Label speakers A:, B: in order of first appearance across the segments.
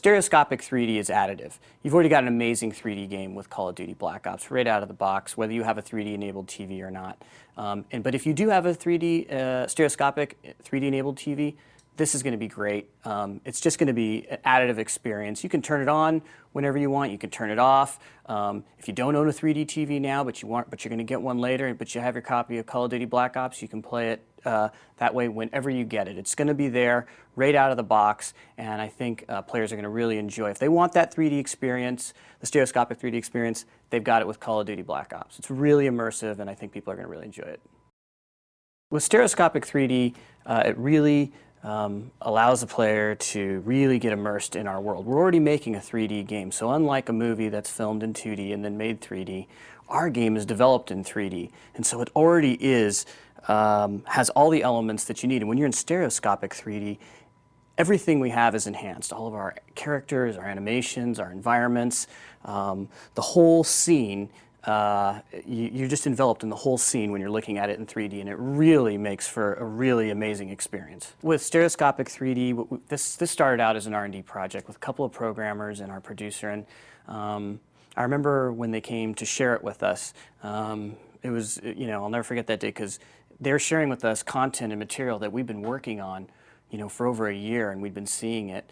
A: Stereoscopic 3D is additive. You've already got an amazing 3D game with Call of Duty Black Ops right out of the box, whether you have a 3D enabled TV or not. But if you do have a 3D, stereoscopic 3D enabled TV, this is going to be great. It's just going to be an additive experience. You can turn it on whenever you want. You can turn it off. If you don't own a 3D TV now, but you're going to get one later, but you have your copy of Call of Duty Black Ops, you can play it that way whenever you get it. It's going to be there right out of the box, and I think players are going to really enjoy it. If they want that 3D experience, the stereoscopic 3D experience, they've got it with Call of Duty Black Ops. It's really immersive, and I think people are going to really enjoy it. With stereoscopic 3D, it really allows the player to really get immersed in our world. We're already making a 3D game, so unlike a movie that's filmed in 2D and then made 3D, our game is developed in 3D, and so it already has all the elements that you need. And when you're in stereoscopic 3D, everything we have is enhanced. All of our characters, our animations, our environments, the whole scene. You're just enveloped in the whole scene when you're looking at it in 3D, and it really makes for a really amazing experience. With stereoscopic 3D, this started out as an R&D project with a couple of programmers and our producer, and I remember when they came to share it with us, it was, I'll never forget that day, because they're sharing with us content and material that we've been working on for over a year, and we've been seeing it.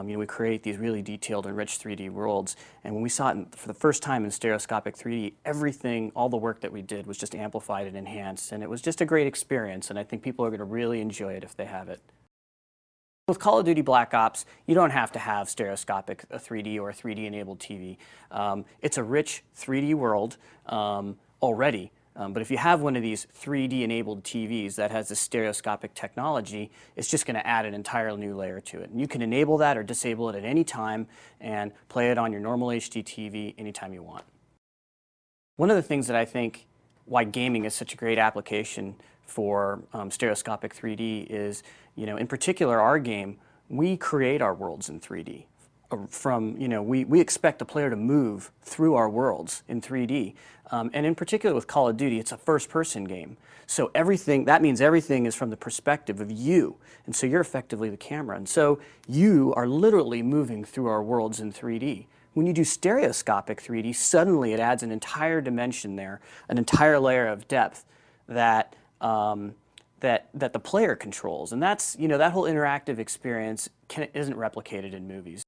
A: We create these really detailed and rich 3D worlds, and when we saw it for the first time in stereoscopic 3D, everything, all the work that we did was just amplified and enhanced, and it was just a great experience, and I think people are going to really enjoy it if they have it. With Call of Duty Black Ops, you don't have to have stereoscopic 3D or a 3D enabled TV. It's a rich 3D world already. But if you have one of these 3D enabled TVs that has this stereoscopic technology, it's just going to add an entirely new layer to it. And you can enable that or disable it at any time and play it on your normal HD TV anytime you want. One of the things that I think why gaming is such a great application for stereoscopic 3D is, in particular our game, we create our worlds in 3D. We expect the player to move through our worlds in 3D. And in particular with Call of Duty, it's a first-person game. So that means everything is from the perspective of you. And so you're effectively the camera. And so you are literally moving through our worlds in 3D. When you do stereoscopic 3D, suddenly it adds an entire dimension there, an entire layer of depth that the player controls. And that's, that whole interactive experience isn't replicated in movies.